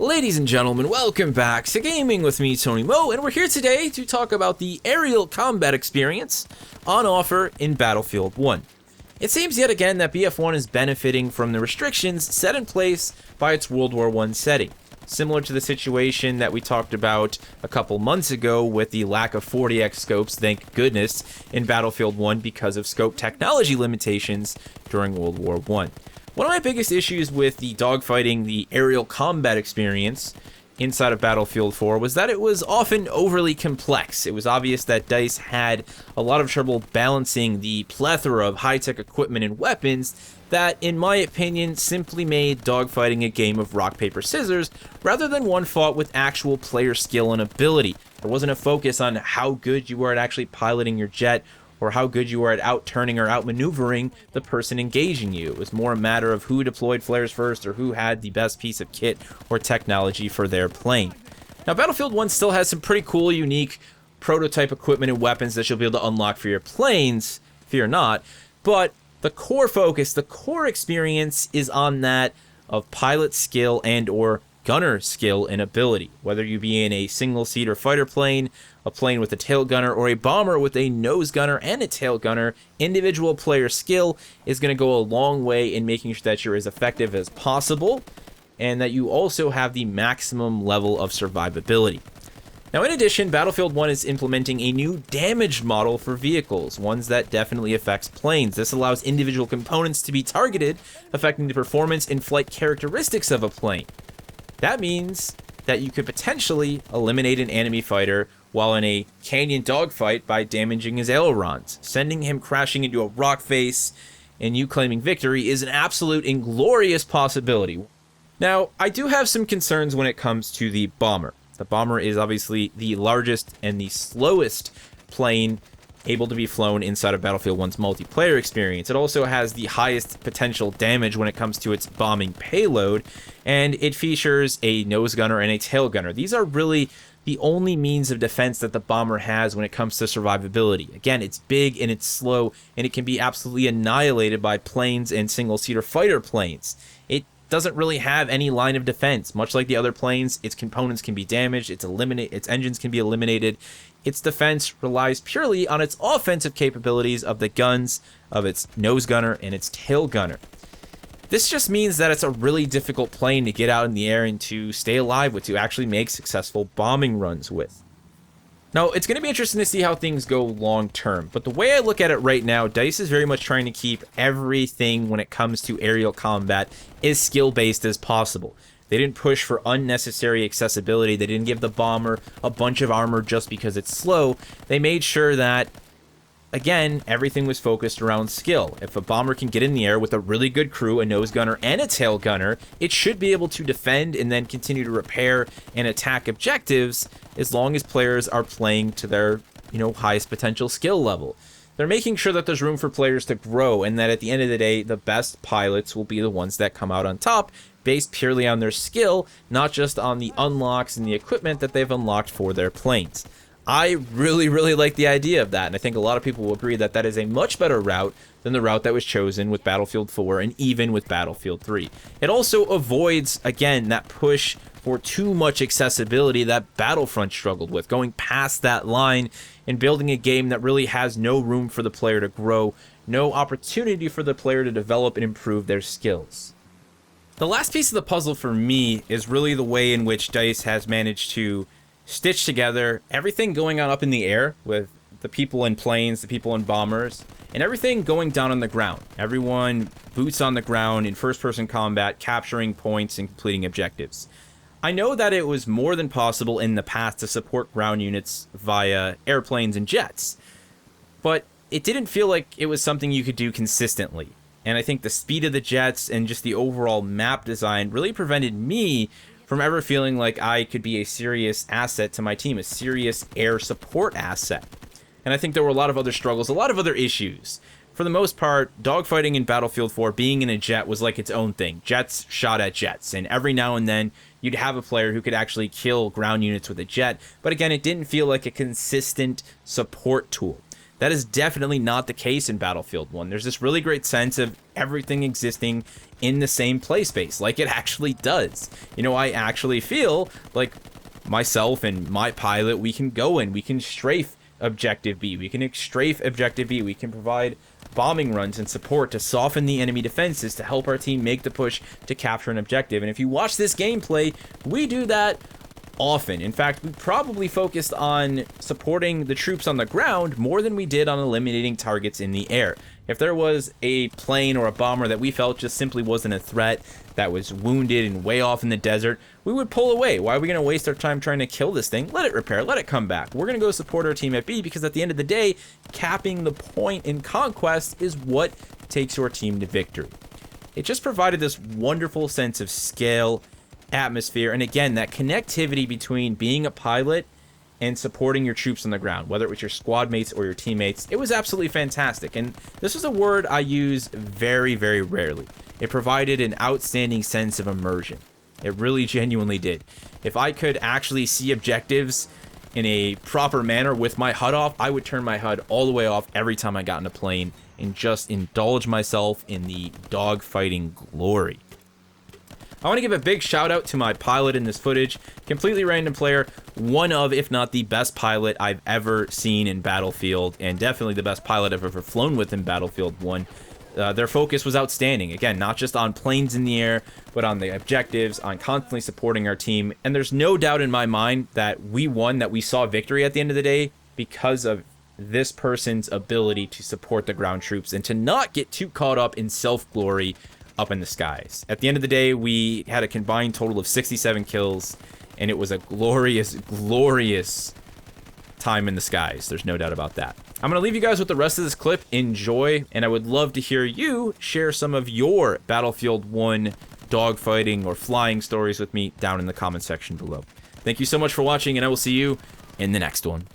Ladies and gentlemen, welcome back to Gaming with me, Tony Mo, and we're here today to talk about the aerial combat experience on offer in Battlefield 1. It seems yet again that BF1 is benefiting from the restrictions set in place by its World War I setting, similar to the situation that we talked about a couple months ago with the lack of 40x scopes, thank goodness, in Battlefield 1 because of scope technology limitations during World War I. One of my biggest issues with the dogfighting, the aerial combat experience inside of Battlefield 4 was that it was often overly complex. It was obvious that DICE had a lot of trouble balancing the plethora of high-tech equipment and weapons that, in my opinion, simply made dogfighting a game of rock, paper, scissors rather than one fought with actual player skill and ability. There wasn't a focus on how good you were at actually piloting your jet or how good you were at out-turning or out-maneuvering the person engaging you. It was more a matter of who deployed flares first or who had the best piece of kit or technology for their plane. Now, Battlefield 1 still has some pretty cool, unique prototype equipment and weapons that you'll be able to unlock for your planes, fear not, but the core focus, the core experience is on that of pilot skill and or gunner skill and ability. Whether you be in a single-seater fighter plane, a plane with a tail gunner, or a bomber with a nose gunner and a tail gunner, individual player skill is going to go a long way in making sure that you're as effective as possible and that you also have the maximum level of survivability. Now, in addition, Battlefield 1 is implementing a new damage model for vehicles, ones that definitely affects planes. This allows individual components to be targeted, affecting the performance and flight characteristics of a plane. That means that you could potentially eliminate an enemy fighter while in a canyon dogfight by damaging his ailerons. Sending him crashing into a rock face and you claiming victory is an absolute inglorious possibility. Now, I do have some concerns when it comes to the bomber. The bomber is obviously the largest and the slowest plane able to be flown inside of Battlefield 1's multiplayer experience. It also has the highest potential damage when it comes to its bombing payload, and it features a nose gunner and a tail gunner. These are really the only means of defense that the bomber has when it comes to survivability. Again, it's big and it's slow, and it can be absolutely annihilated by planes and single-seater fighter planes. It doesn't really have any line of defense. Much like the other planes, its components can be damaged, its engines can be eliminated. Its defense relies purely on its offensive capabilities of the guns of its nose gunner and its tail gunner. This just means that it's a really difficult plane to get out in the air and to stay alive with, to actually make successful bombing runs with. Now, it's going to be interesting to see how things go long term, but the way I look at it right now, DICE is very much trying to keep everything when it comes to aerial combat as skill-based as possible. They didn't push for unnecessary accessibility. They didn't give the bomber a bunch of armor just because it's slow. They made sure that, again, everything was focused around skill. If a bomber can get in the air with a really good crew, a nose gunner and a tail gunner, it should be able to defend and then continue to repair and attack objectives as long as players are playing to their, highest potential skill level. They're making sure that there's room for players to grow and that at the end of the day, the best pilots will be the ones that come out on top based purely on their skill, not just on the unlocks and the equipment that they've unlocked for their planes. I really, really like the idea of that, and I think a lot of people will agree that that is a much better route than the route that was chosen with Battlefield 4 and even with Battlefield 3. It also avoids, again, that push for too much accessibility that Battlefront struggled with, going past that line and building a game that really has no room for the player to grow, no opportunity for the player to develop and improve their skills. The last piece of the puzzle for me is really the way in which DICE has managed to stitch together everything going on up in the air with the people in planes, the people in bombers, and everything going down on the ground. Everyone boots on the ground in first-person combat, capturing points and completing objectives. I know that it was more than possible in the past to support ground units via airplanes and jets, but it didn't feel like it was something you could do consistently. And I think the speed of the jets and just the overall map design really prevented me from ever feeling like I could be a serious asset to my team, a serious air support asset. And I think there were a lot of other struggles, a lot of other issues. For the most part, dogfighting in Battlefield 4, being in a jet was like its own thing. Jets shot at jets, and every now and then you'd have a player who could actually kill ground units with a jet. But again, it didn't feel like a consistent support tool. That is definitely not the case in Battlefield 1. There's this really great sense of everything existing in the same play space, like it actually does. You know, I actually feel like myself and my pilot, we can go in, we can strafe Objective B, we can strafe Objective B, we can provide bombing runs and support to soften the enemy defenses to help our team make the push to capture an objective. And if you watch this gameplay, we do that often. In fact, we probably focused on supporting the troops on the ground more than we did on eliminating targets in the air. If there was a plane or a bomber that we felt just simply wasn't a threat, that was wounded and way off in the desert, we would pull away. Why are we going to waste our time trying to kill this thing? Let it repair, let it come back. We're going to go support our team at B, because at the end of the day, capping the point in Conquest is what takes your team to victory. It just provided this wonderful sense of scale, atmosphere, and again, that connectivity between being a pilot and supporting your troops on the ground, whether it was your squad mates or your teammates. It was absolutely fantastic, and this is a word I use very, very rarely. It provided an outstanding sense of immersion. It really genuinely did. If I could actually see objectives in a proper manner with my HUD off, I would turn my HUD all the way off every time I got in a plane and just indulge myself in the dogfighting glory. I want to give a big shout out to my pilot in this footage. Completely random player, one of, if not the best pilot I've ever seen in Battlefield, and definitely the best pilot I've ever flown with in Battlefield 1. Their focus was outstanding. Again, not just on planes in the air, but on the objectives, on constantly supporting our team. And there's no doubt in my mind that we won, that we saw victory at the end of the day because of this person's ability to support the ground troops and to not get too caught up in self-glory up in the skies. At the end of the day, we had a combined total of 67 kills, and it was a glorious, glorious time in the skies. There's no doubt about that. I'm going to leave you guys with the rest of this clip. Enjoy, and I would love to hear you share some of your Battlefield 1 dogfighting or flying stories with me down in the comment section below. Thank you so much for watching, and I will see you in the next one.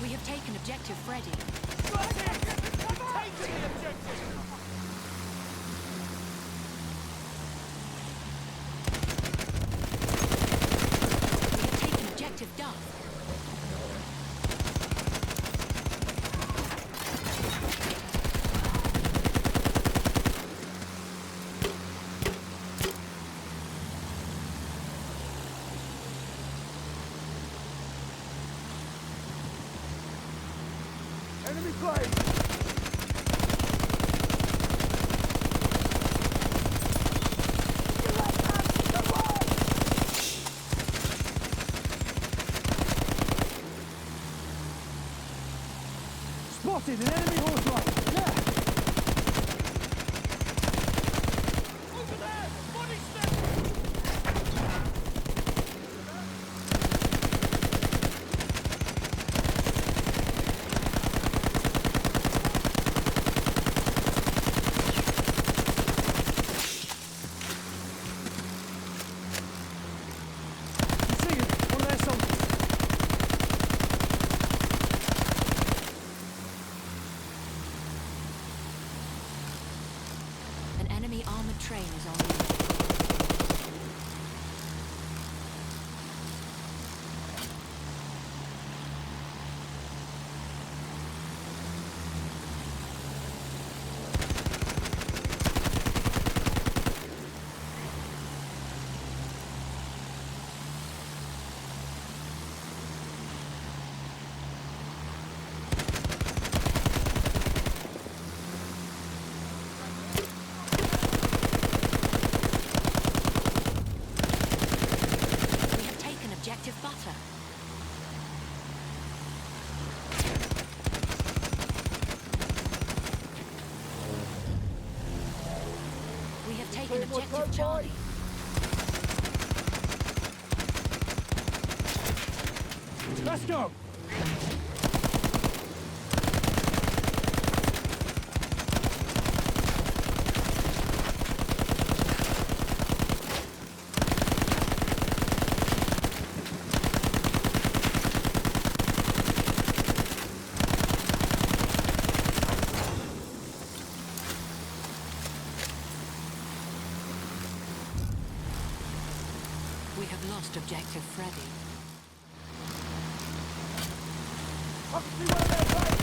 We have taken objective Freddy. We have taken objective Duff. Enemy plane! Spotted an enemy horse rifle! Yeah! Over there! Body step! Charlie. Let's go! We have lost objective Freddy. I can see one of their planes!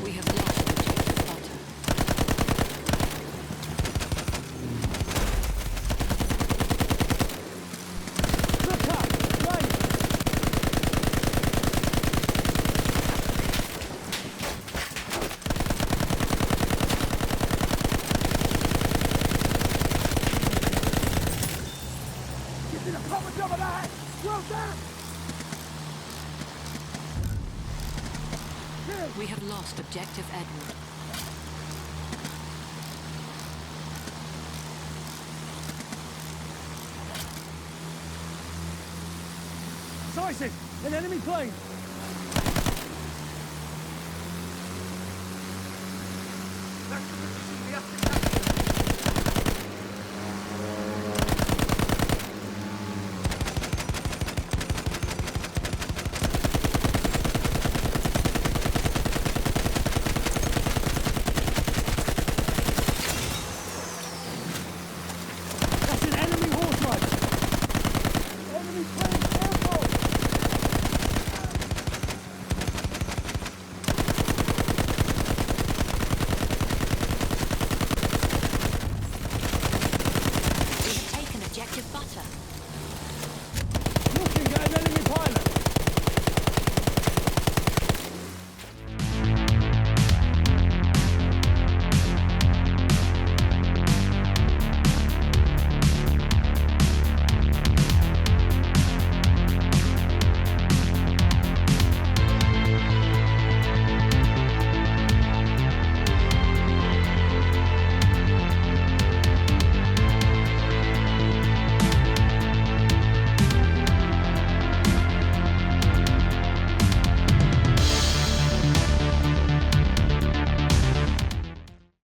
We have lost objective Butter. Look up! Plane! You did a proper job of that! Well done! Here! We have lost objective Edward. Sighting! An enemy plane! That's the position we have to